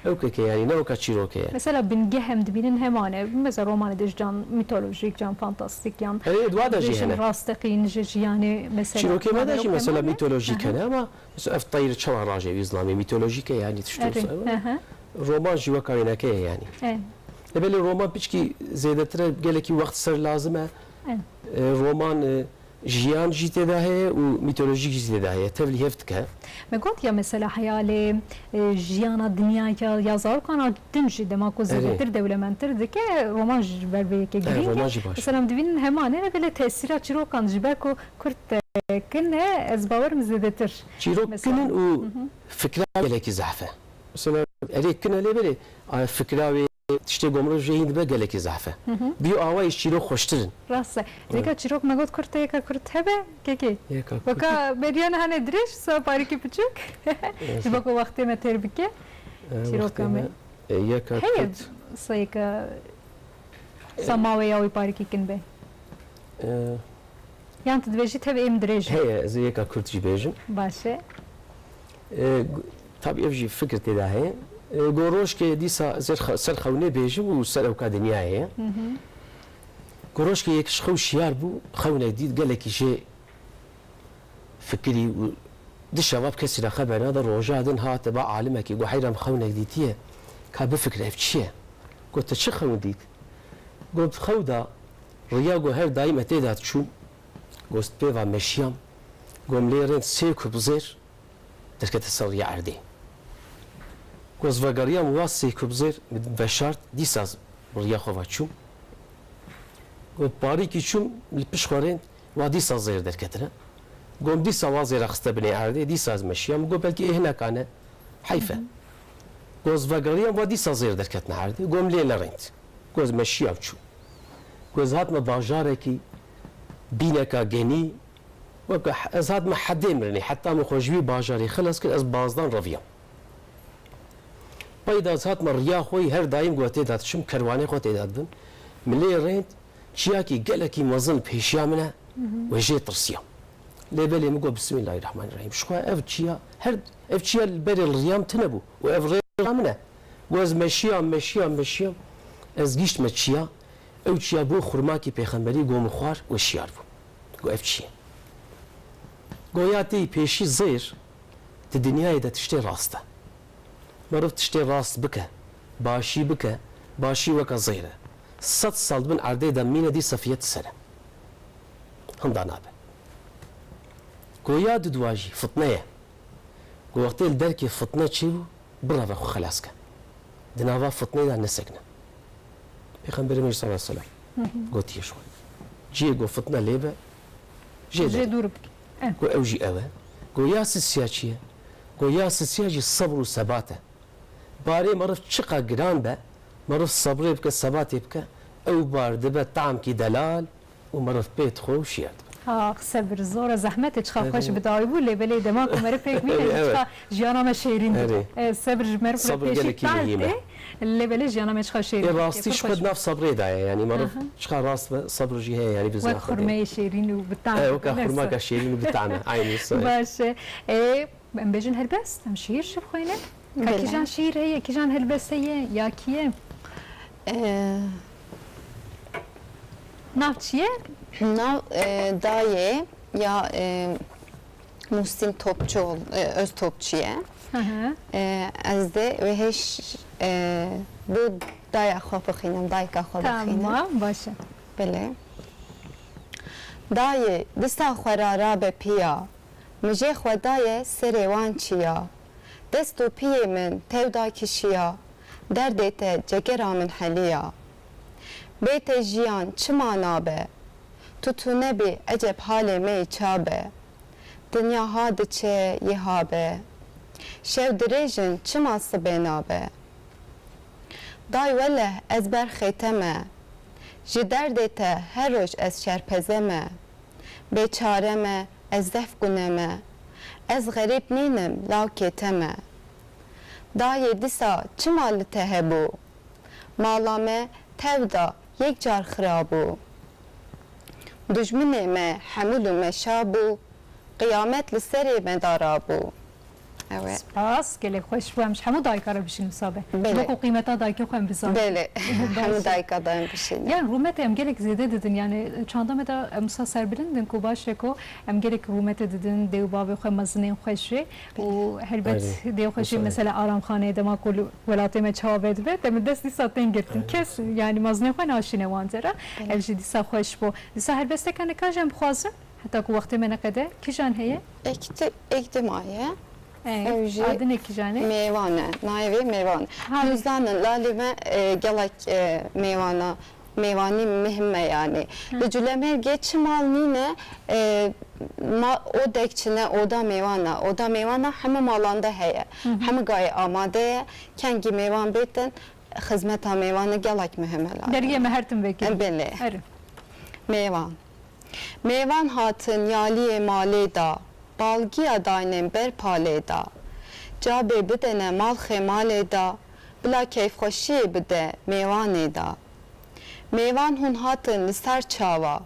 ökeke yani ne o kaçiroke. Mesela binge hem de binin hemane. Mesela roman ediş can mitolojik, can fantastik yan. Evet, duada beşin rastaqin yani mesela. Çiroke ma da mesela mitolojik ne ama mesela eftayır çava raje İslami mitolojik yani tüştüyse. Roman jiva kaynake yani. Evet. Böyle roman piçki zedetire geleki vakit ser lazım roman جيان جيت داهية وميتولوجيك جيت داهية تبلي هفتك ما قلت يا مثلا حيالي جيانا الدنيا يا زار كان تنجي دما كوزا تر دولة من تر ذك رومان جبر بيك جرين مثلا دبين همان أنا بلا تأثيرات شرو كان جبر كو كرت كنا أزباور مزدتر شرو كنن وفكرة لك زحفة مثلا eri kine lebeli fikra ve işte gomro jeyin be geleki zahfe. Bir ava çiro hoştirin. Rastse. Zeka çirok megot kurte yeka kurt hebe keki. Yeka kurt. Baka beriyan hane driş sa pariki küçük. Baka vakti me terbike. Çirok ame. Yeka Hey kurt. sayka samawe ya oy pariki kin be. Yani tedveji teve em driş. Hey ze yeka kurt jibejim. Başı. Tabii evji fikir tedahi. گۆڕۆژ کە دیسا سەر خەونێ بێژم و سەر ئەو کا دنیاەیە گۆڕۆژ کە یەکش خەو شیار بوو خەونێک دیت گەلێکی ژێ فکری و دشەوە کەسی لە خەبەرنادە ڕۆژادن هاتە بە عالمێکی گو حەیرم خەونێک دیتیە کا بفکرە ئەف چییە گوتە چ خەون دیت گوت خەودا ڕیا گۆ هەر دایمە تێدا چوون گۆست پێوا مەشیام گۆم لێرێن سێ کوبزێر دەرکەتە سەر ڕیا ئەردێ گۆزڤەگەڕیام وا سێ کوبزێر بە شارت دیساز ڕیا خۆڤە چووم گۆ پارێکی چووم پشت خوارێن وا دیسا زێر دەرکەترە گۆم دیسا وا زێرە خستە بنێ ئاردێ دیساز مەشیام گۆ بەلکی ئێهنەکانە حیفە گۆزڤەگەڕیام وا دیسا زێر دەرکەتنە ئاردێ گۆم لێ نەڕێنت گۆز مەشیاو چوو گۆز هاتمە باژارێکی بینەکە گەنی وەکە ئەز هاتمە حەدێ مرنێ حتا من خۆشوی باژاری خلەس کرد ئەس بازدان ڕەڤیام پەیدا هاتمە ڕیا خۆی هەر دایم گوە تێدا چم کەروانەی خۆ تێداد بن ملێ ڕێنت چیاکی گەلێکی مەزن پێشیا منە وەژێ ترسیام لێبەلێ مگۆ بسمی لای ڕحمان ڕحیم شخوا ئەف چیە هەر ئەف چیە بەرێ ڕیام تنە بوو و ئەف ڕێ منە گۆز مەشیام ئەس گیشتمە چیە ئەو چیە بۆ خوڕماکی پێخەمبەری گۆمە خوار وەشیار بوو گۆ ئەف چیە گۆیاتی پێشی زێر دی دنیایدا تشتێ ڕاستە مرۆڤ تشتێ ڕاست بکە باشی بکە باشی وەکە زێرە 100 ساڵ بن ئاردەیدا مینە دی سەفیەت سەرە هەندا نابێ گۆیا دودواژی فتنەیە گۆ وەختێ دەرکی فتنە چی بوو بڕەڤە خۆ خەلاسکە دناوا فتنەیدا نەسەکنە پێغەمبەری مەژ سەڵا سەلام گۆتیەش خۆی جێ گۆ فتنە لێبە Jê dûr bike. گۆ ئەو ژی ئەوە گۆیا سسیا چییە گۆیا سسیاژی سەبر و سەباتە بارێ مرۆڤ چقا گران بە مرۆڤ سەبرێ بکە سەباتێ بکە ئەو بار دەبە تامکی دەلال و مرۆڤ پێت خۆ و شیار سەبر زۆرە زەحمەتێ چخوا خۆش بداوی بوو لێبەلێ دەما کۆمەرە پێک بینە ژیانامە شێرین سەبر ژمەر لێبەلێ ژیانامە چخوا شێرین ڕاستیش خۆت ناف سەبرێدایە ینی مرۆڤ چقا ڕاست بە سەبرژی هەیە ینی بزانێ وەک خوڕمەی شێرین و بتانە وەکە خوڕماکە شێرین و بتانە ئاینی باشە ئەم بێژن هەلبەست ئەم شیر بخۆینە کیژان شیر هەیە کیژان هەلبەست هەیە یا کیە ناو چییە؟ Nav dayê ya Muhsin Topçuoğlu öz Topçu'ya ez de ve heş bu daya xwe bixînim dayika xwe bixînim Tamam başa Belê Dayê dista xwerara be piya mijê xwe daye serê wan çiya dest û piyê min tev da kişiya derdê te cegera min heliya bê te jiyan çima nabe Tutu nebi ecep hale me çabe Dünya ha diçe yihabe Şev dirêjin çima sibe nabe Day wele ez ber xêteme Ji derdê te her roj ez şerpezeme Bêçare me ez def guneme Ez xerîb nînim lawkê te me Dayê dîsa çima li te hebû Mala me tev da yek car xirabû Düşmanê me hemûl û meşa bû Qiyâmet li serê me dara bû Evet. Spas gelek xweş bû ji hemû dayikara bişînin sabe wekû qîmeta dayikê xwe em bizanîn Belê hemû dayika da em bişînin Yani rûmetê em gelek zêde didin yani çanda me da em wisa serbilindin ku baş e ku em gelek rûmetê didin dêw bavê xwe mezinên xweş jê û helbet dêw xwe jî mesela aramxaneyê dema ku welatê me çawa dibe dem dest dîsa tên girtin kes yani mezinên xwe naşîne wan zera ev jî dîsa xweş bû dîsa helbesteka nekaj em bixwazin heta ku wextê me neqede kîjan heye Ektimaye adın ekijane Mêvane nayê wê mêvan Hûzdanin lalê me gelek mêvana meyvani mühimme yani. Cülemer geçimal nine o dekçine oda meyvana hem malanda heye. Hem gaye amade kengi meyvan beten hizmeta meyvanı gelak mühimmeler. Dergiye mehertim vekil. Bele. Eri. Meyvan. Meyvan hatın yaliye maleda, balgi adaynen ber paleda. Cabe bidene malhe maleda, bila keyf hoşi bide meyvan eda. Meyvan hun hatın lisar çava,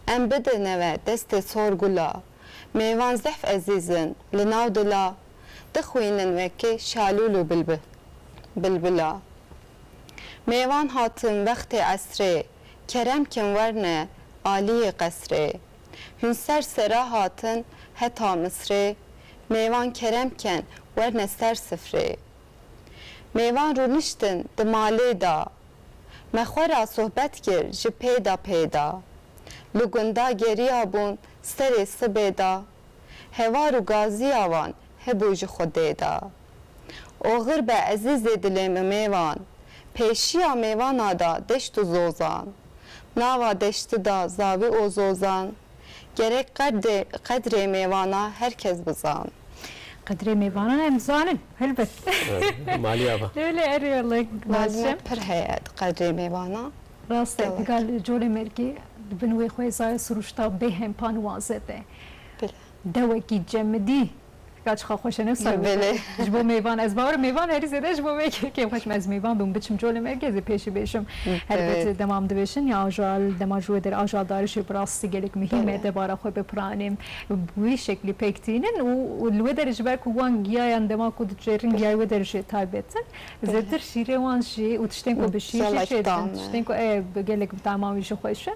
em bidene ve deste sorgula. Meyvan zef azizin, linavdula, dıkhuyinin veki şalulu bilbila. Meyvan hatın vakti asre, kerem kim varne, aliye qasre. Hünser sera hatın heta misre. Meyvan keremken verne ser sıfre. Meyvan runiştin dimale da. Mexwara sohbet kir ji peyda. Lugunda geriya bun sere sibeda. Hevaru gazi avan hebu ji xode da. O gırbe aziz dileme meyvan. Peşiya meyvana da deştu zozan. Nava deşti da zavi o zozan. Gerek kadre meyvana herkes bızan. Kadri meyvana hem zanin. Elbet. Mali aba. Öyle eriyorlar. Malime pir heyet kadre meyvana. Rast Evet. gal jole merki binwe khoyza suruşta behem panwazete. Bile. Deveki cemdi. Kaç خوش نفسه بله. جبو میوان از باور میوان هری زده جبو میگه که خوش از میوان بم بچم جول مرکزی پیشی بشم البته دمام دوشن یا آجال دماجو در آجال دارش براستی گلک مهمه دبارا خو بپرانیم بوی شکلی پکتینن و الودر جبر کوان گیا یندما کود جرین گیا ودر جه تایبتن زدر شیره وان شی و تشتن کو بشی شی تشتن کو گلک تمامی شو خوشه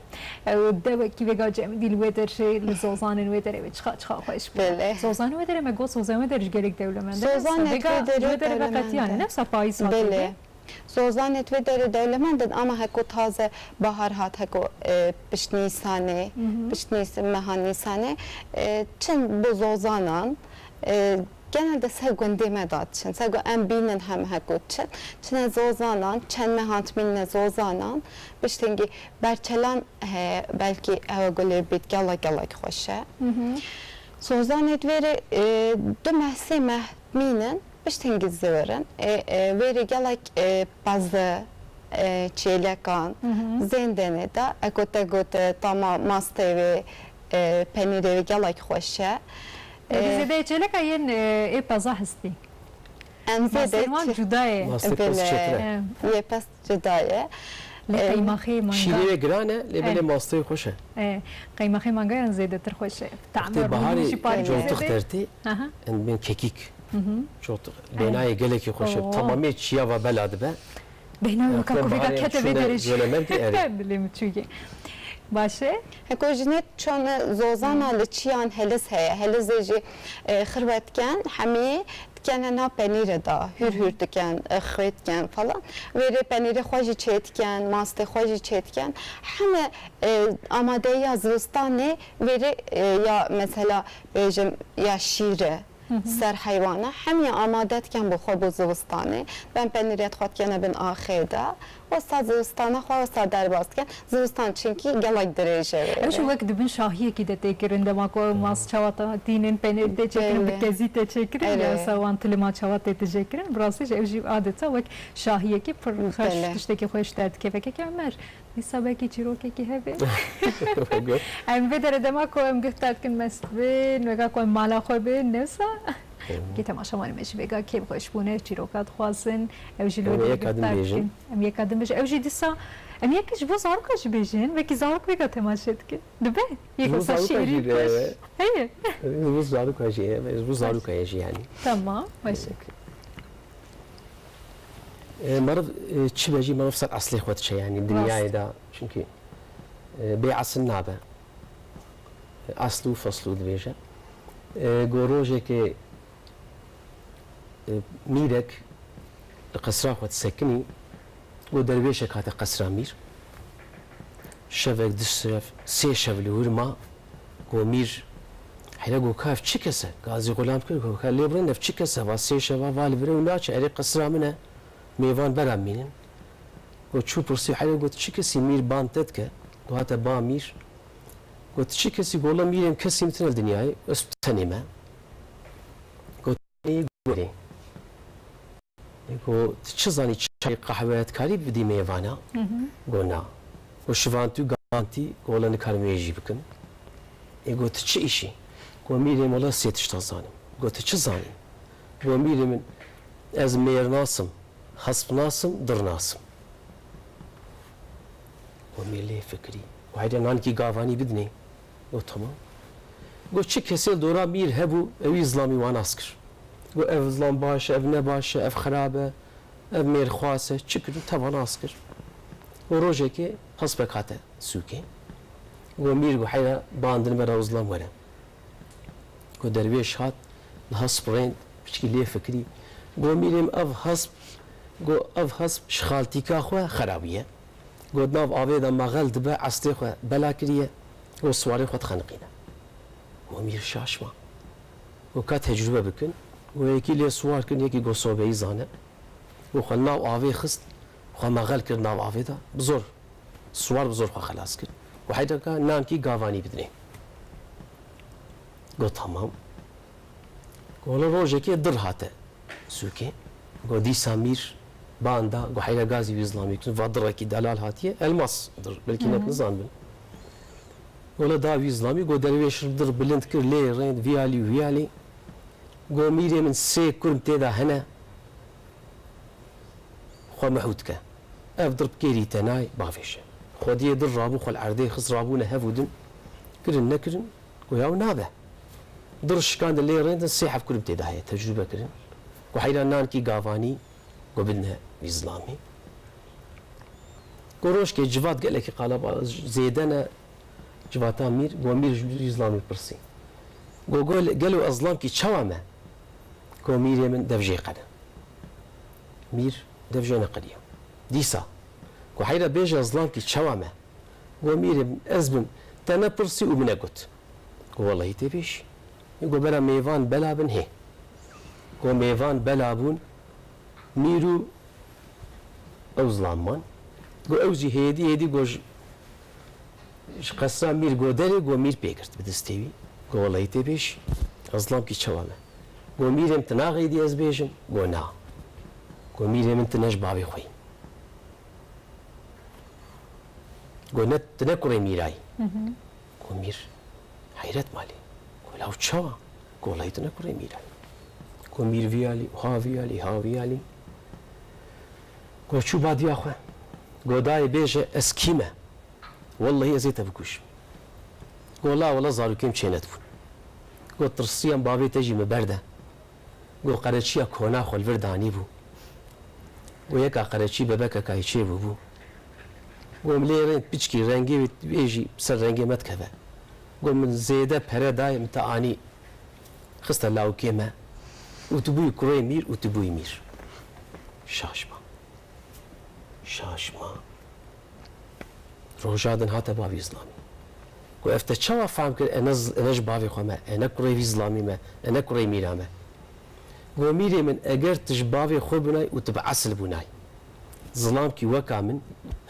و دو کی وگا جم دیل ودر شی لزوزان ودر وچ خا خوش بله. زوزان ودر مگو سوزان ودر gerek devlemende Sozan et ve deri yani nefsa faiz var. Bele. Sozan et ve deri devlemende ama heko taze bahar hat heko piş nisane, piş nisan mehan nisane. Çin bu zozanan genelde sevgun demedat çin. Sevgun en binin hem heko çin. Çin zozanan, çin mehant minne zozanan. Biştengi berçelan belki evgole bit gala hoşe. Sozan etveri du mehsi mehminin biştengi zıvırın. Veri gelek bazı çeylekan zendene da egote tama mastevi penirevi gelek hoşe. Bize de çelek ayın epaza hasti. Enze de Selman cudaye. Mastı pas çetire. Yepes cudaye. قیمخی مانگا شیره گرانه لبل ماسته خوشه. قیمخی مانگا ان زیاده تر خوشه. وقتی بهاری جوتق درتی ان من کیک. جوتق بنای گله کی خوشه. تمامی چیا و بلاد به. بنا وکا کویگا کته بدرش. جولمن کی اری. Dilim çünkü. Başı? Heko jinet çon zozana liçiyan heliz heye. Heliz ji xırvetken hemi dikene penire da hür diken xırvetken falan. Veri penire xoji çetken, maste xoji çetken. Hemi amade ya zıvıstane veri ya mesela ya şire. Ser hayvana hem ya amadetken bu xobu zıvıstane. Ben peniriyet xotkene bin aheda. O sa zıvıstana xo sa derbastken zıvıstan çünkü gelak derece veri. Ev şu vakit dibin şahiye ki de tekirin de mako mas çavata dinin penir de çekirin bir kezi de çekirin ya savan tilima çavata de çekirin. Burası ev ji adeta vak şahiye ki pır xaş tişteki xoş derdi kefeke kemer. Disa belki çiroke ki hebe. Em vedere de mako em gıhtatkin mesbin vega koy mala xoy be nefsa. که تماشا مانی میشه بگه که خوشبونه چیروکات خواسن اوجی لودی گفتن ام یک قدم بشه اوجی دیسا ام یکیش بو زارو کاش بیشین و کی زارو بگه تماشات که دبه یک وسا شیری باش هیه bu zaruk kajı bu zaruk kajı yani. Tamam باشه مرض çi beji مرض sar asli xwat şey yani dünyayı da çünkü beyasın nabe aslu faslu dveje goroje ki ميرك قصرا خو تسكني ودرويشه كات قصرا مير شفك دشرف سي شفلي ورما قومير حيلا قو كاف تشكسه غازي غلام كل قو خلي برن تشكسه واسي شوا والبر ولا اري قصرا منه ميوان برامين گو چو پرسی حالا گو چی کسی میر باندت که گو هات با میر گو چی کسی گولا میریم کسی میتونه دنیای اس تنیمه گو نی گوری گو چه زانی چای قهوه‌ات کاری بدی میوانا گو نه گو شوانتو گانتی گولا نکارمیجی بکن گو چه ایشی گو میریم ولی سیتش تازانیم گو چه زانی گو میریم از میر ناسم حسب ناسم در ناسم و میلی فکری و هیچ نانکی گاوانی بدنی و تمام گو چه کسی دورا میر هبو اوی اسلامی وان اسکر گو اف اسلام باشه اف نباشه اف خرابه اف میر خواسه چه کدوم توان اسکر و روزه که حسب کاته سوکی گو میر گو حیرا باندن برا اسلام وره گو درویش هات حسب رند بشکلی فکری گو میریم اف حسب شخالتی که خواه خرابیه گو ناف آوید مغل دبه عصتی خواه بلا کریه گو سواری خود خنقینه گو میر شاشما گو که تجربه بکن گو یکی لی سوار کن یکی گو صوبه ای زانه گو خل ناف آوی خست خواه مغل کرد ناف آویده بزور سوار بزور خواه خلاص کرد گو حیده که نانکی گاوانی بدنه گو تمام گو روژه که در هاته سوکی گو دیسا میر باندا گو حیلا گازی وی اسلامی کن و در کی دلال هاتیه الماس در بلکی نت نزان بن ولا دا وی اسلامی گو درویش در بلند کر لی رند ویالی گو میری من سه کرم تیدا هنه خو محود که اف در بکیری تنای بافیشه خودی در رابو خل عرضه خس رابونه هفودن کرن نکرن گو یاو نابه در شکان لی رند سه حف کرم تیدا هی تجربه کرن گو حیلا نان کی گاوانی گو بدنه اسلامی گروش که جواد گله که قالب زیدن جواتا میر گو میر اسلامی پرسی گو گلو اسلام کی چوامه گو میر من دفجه قنه میر دفجه نقديه دیسا گو حیرا بیج اسلام کی چوامه گو میر ازبم تنه پرسی و منه گوت گو والله تبیش گو برا میوان بلابن هی گو میوان بلابون میرو او زلامان گو اوزی هیدی گوش قصه میر گو داره گو میر پیکرد بدستیوی گو والله تبیش اسلام کی چوامه گو میرم تناغی دی از بیشم گو نا گو میرم تناش بابی خوی گو نت تنکره میرای گو میر حیرت مالی گو لاو چوا گو والله تنکره میرای گو میر ها ویالی گو چو بادی آخوه گو دای بیشه اسکیمه والله ازیت بکوش گو والله زارو کم چینت بون گو ترسیم بابی تجی مبرده گو قرچی کونا خل وردانی بو گو یکا قرچی ببک کایچه بو گو ملیرن پیچکی رنگی بیجی سر رنگی مت کبه گو من زیده پره دای متعانی خسته لاو کیمه اتبوی کروی میر اتبوی میر شاشما روجادن هاته بابی اسلامی گو افته چوا فهم کرد انج بابی خوامه انا کروی اسلامی ما انا کروی میرامه گو میری من اگر تج بابی خو بنای و تبع اصل بنای ظلام کی وکا من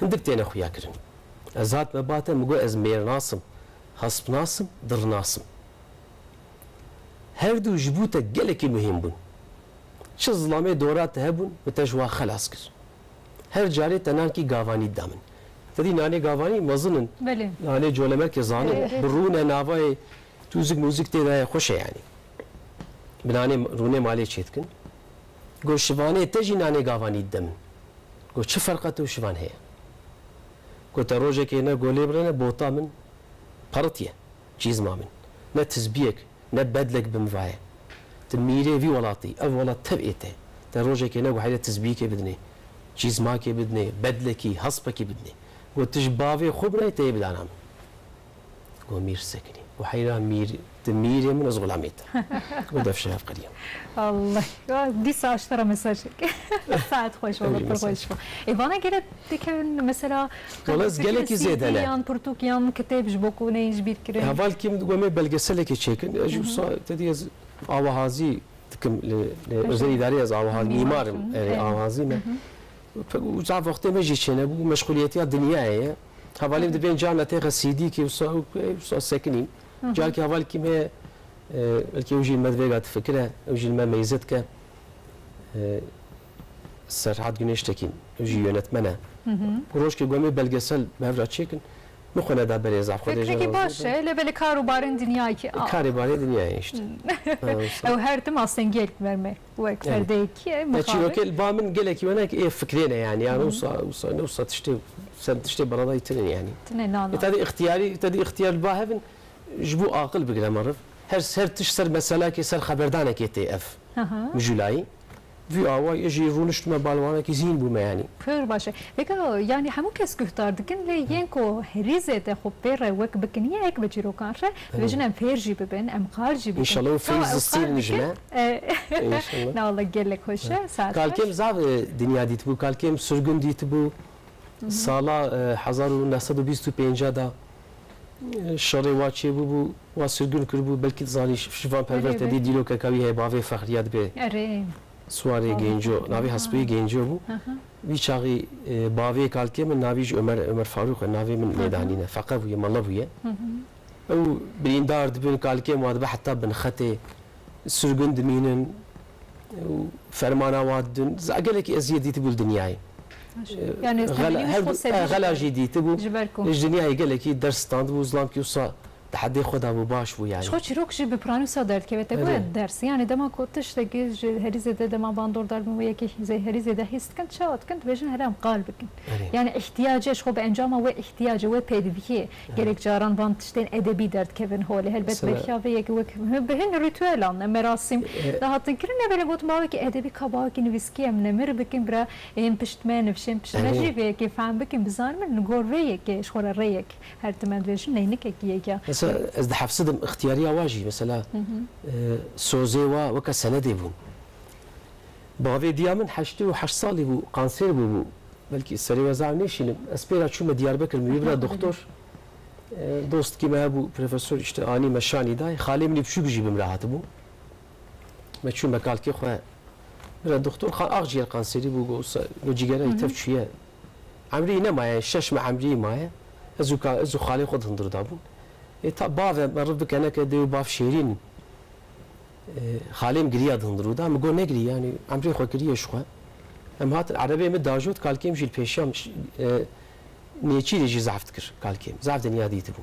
هندک تینا خویا کرن ازات مباته مگو از میر ناسم حسب ناسم در ناسم هر دو جبوته گلکی مهم بون چه ظلامه دورات هبون و تجوا خلاص کر هر جاری تنان کی گاوانی دامن تدی نانی گاوانی مزنن بله نانی جولمر که زانه برونه ناوای موزیک تیدا خوشه یعنی بنانه رونه مالی چیتکن گو شوانه تجی نانی گاوانی دامن گو چه فرقه تو شوان هي گو تروجه که نه گولی برنه بوتا من پرتیه چیز ما من نه تزبیک نه بدلك بمفاية تميري في ولاتي أو ولات تبئته تروجه كنا وحيد تزبيك بدني چیز ما که بدنه بدلکی حسب که بدنه و تجباوی خوب نه تیب دانم و میر سکنی و حیرا میر من از غلامیت و دفشه قدیم الله دي ساعة مساج ساعت خوش والله پر خوش ایوانه گره دیگه مثلا والله از گله کی زیاده نه یان پرتوکیان کتاب جبکو نیج بیر کره اول کی مدگومه بلگسله کی چکن اجو سا تدی از آوازی تکم لوزیر اداری از آواز میمارم آوازی نه وزعف وقت ما جي شنا بو مشغوليتي الدنيا هي حوالي دبين جانا تاخ سيدي كي وصا ساكنين جالك حوالي كيما الكي وجي المدفقات فكره وجي ما ميزتك سرعت güneş tekin وجي yönetmene روش ki gomi belgesel mevra çekin مخنا دا بري زعف خدي فكرك باشه لبل كاروبارın dünya ki كاريباري dünya işte او her tim aslında gelip verme bu ekferdeki تشيلوك البامن قال لك هناك ايه فكرينا يعني نوصل تشتي برضه يتنين يعني تنين تدي اختيار الباهبن جبو عاقل بقدر مرف هر تشسر مسألة كسر خبردانه كي تي اف مجولاي في اوا يجي رونشت ما بالوانا كي زين بو يعني Pır başı. Peki yani hemu kes gühtardıkın le yenko herize te xop pere vek bikin ye ek bechiro kanre vejin em ferji beben em kharji beben. İnşallah feyz الصين نجمه Ne Allah gelek hoşa saat. kalkem zav dünya dit bu kalkem sürgün dit bu sala 1925 da şerê wa çêbû wa sirgin kirbû belkî zanî şivan perverte dî dîlok kawî heye bavê fexriyat bê Ere. سوارê genco navê hespiyê genco bû vî çaxî bavê kalkê min navî ji Ömer Farûq e navê min mêdanî ne feqe bûye mala bûye ew birîndar dibin kalkêm wa dibe heta bin xetê sirgin dimînin fermana wa didin gelekî eziyet dîtibû li dinyayê Yani غلا jî dîtibû Jiberko. ji dinyayê gelekî ders standibû zilam ki wisa تحدي خدا بو باش بو يعني شو چیروک جی بپرانو سادرد که وقت گوید درس یعنی دما کوتش تگی هریزه ده دما باندور در مو یکی زي هریزه ده هست کن شاد کن وجن هرم قلب کن yani ihtiyacı خو به انجام و ihtiyacı و پیدویه gerek caran bantışten edebi dert kevin holi elbet belki ve yeki behin ritüel anne merasim daha tınkirin ne böyle got mavi ki edebi kabağı ki viski em nemir bikin bra em piştme nefşem piştme ve ki fam bikin bizar men gor ve yeki şora reyek her temen vejin neynik ki ya از ده حفصدم اختيارية واجي مثلا سوزيوا وكا سندي بو باوي ديامن حشتي وحش صالي بو قانسير بو بلكي سري وزع نيشينم اسبيرا شو ديار بكر ميبرا دكتور دوست كيما ابو بروفيسور işte اني مشاني داي خالي مني بشو بيجي بمراحت بو ما شو مكال كي خو برا دكتور خان اغجير قانسيري بو جو جيجرا يتفشيه عمري نما شش مع عمري مايا ازو خالي خود هندر دابو باف مرف بکنه که دیو باف شیرین خالیم گریه دندرو دا مگو نگری یعنی عمری خو گریه شو ام هات عربی مد داجود کالکیم جیل پیشام نیچی دی زعفت کر کالکیم زعفت دنیا دیت بو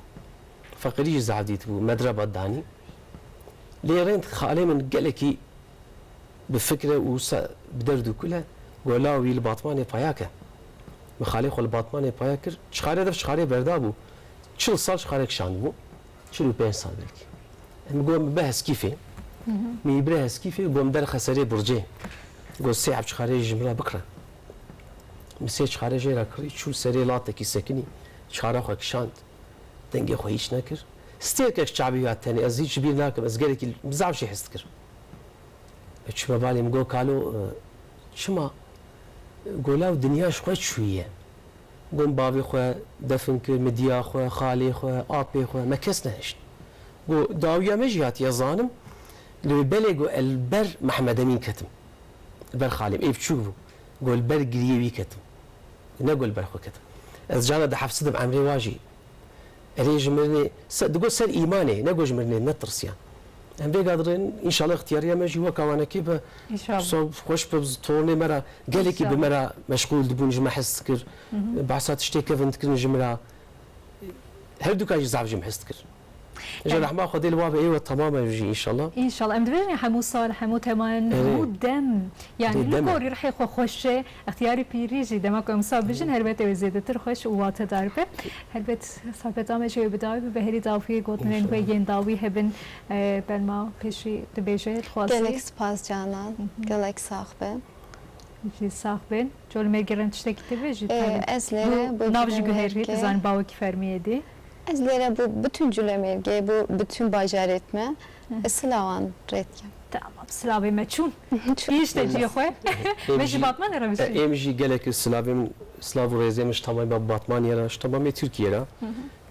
فقری زعفت دیت بو مدربه دانی لیرند خالیم گلکی بفكره وس بدردو كله ولاوي الباطمانه باياكه مخالي خو الباطمانه باياكر شخاري دف شخاري بردابو شل صار شخارك شاندبو شلو 5 سال belki قوم بهس كيفي مي برهس كيفي قوم در خسري برجي قول سيعب شخاري جمرا بكره مسي شخاري جيرا كري شو سري لاتكي سكني شخارا خو كشاند دنگي خو هيش نكر ستيرك شعبيات تاني از هيش بير ناكم از قالك بزاف شي حستكر شو بالي مقول قالوا شما قولاو دنيا شوي شويه قوم بابي خو دفن كر مديا خو خالي خو ابي خو ما كسنا هش قو داويا مجيات يا ظالم لو بلغو البر محمد امين كتم البر خالي اي بتشوفوا قول البر قريبي كتم نقول البر خو كتم از جانا ده حفصدم عمري واجي ريج مرني تقول سر ايماني نقول مرني نترسيان ام بي قادرين ان شاء الله اختياريه ماجي وكوانا كيف ان شاء الله خوش بزطورني مرة قالك بمرة مشغول دبون جمع حسكر بعصات اشتي كيف نتكر جمرة هل دوكا يزعف جمع حسكر جا رح ما خدي الوابع ايوه تماما يجي ان شاء الله ان شاء الله امدبرني حمو صالح حمو تمان هو دم يعني لكوري رح يخو خوش اختياري بيريجي دمك امصاب بجن هربت وزيدتر خوش وات داربه هربت صاحبت ام شي بداوي بهري داوي قوت من وين داوي هبن بلما بيشي دبيجه خاصه Gelek spas canan, gelek sahbe. جي صاحبن جول ميرجرن تشتكي تبيجي Ezlere bu نافجي جهري زان باوكي فرميدي Ezlere bu bütün cülemerge, bu bütün bacar etme. Slavan retkem. تمام سلامي ماتشون ايش تجي اخوي ماشي باطمان راه مش امجي قالك السلافي من سلاف وريزي مش تمام باطمان يرا مش تمام تركيا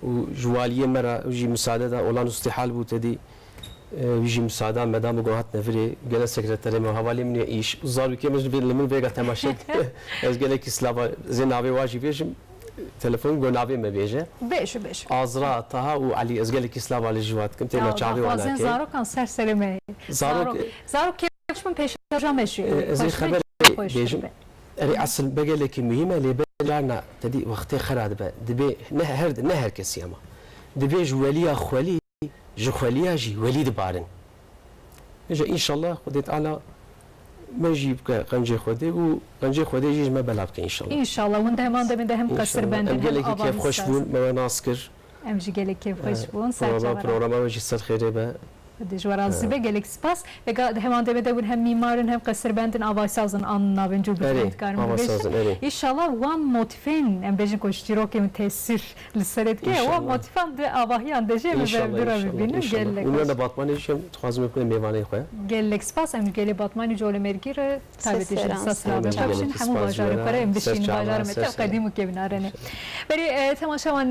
وجواليه مرة وجي مساعده اولان استحال بو تدي ویژی مساعده مدام گوهات نفری گل سکرتری ما حوالی من ایش زارو که مجبور لمن ویگا تماشا از گل کی سلاوا زین ناوی واجی بیشم تلفن گو ناوی مبیجه beş. آزرا طه و علی از گل کی سلاوا لجوات کم تینا چاوی وانا Bazen کی zarok kan serserime. Zarok keşmin peşin meşi. زي خبر بيجم أري أصل بقى لك مهمة اللي بجانا تدي وقتي خراد بقى دبي نهر كسيما دبي جواليا خوالي جواليا جي ولي دبارن إجا إن شاء الله خديت على ما جيب قنجي خدي وقنجي خدي جيج ما بلعبك إن شاء الله İnşallah. Onda hem kasır benden أم قال لك كيف خوش بون ما ناسكر Emji gelek keyif hoş bun. برنامج ما جي صار خيري بقى Dijwara zibe gelek spas ve hemen demede hem mimarın hem kasırbendin avaysazın anına ben çok Evet, avaysazın, evet. İnşallah one motifen embejin koştiro kem tesir liseret ki o motifen de avahyan deje mi verdir benim gelek. Onlarla batman işim tuhazım yapayım meyvane koya. Gelek spas em gele batmani jole mergire tabii deje sasla Gelek çapşin spas hem bajarı jole, para em beşin ses çağlar, bajarı mete ses- kadimu kebinarene. Beri temaşavan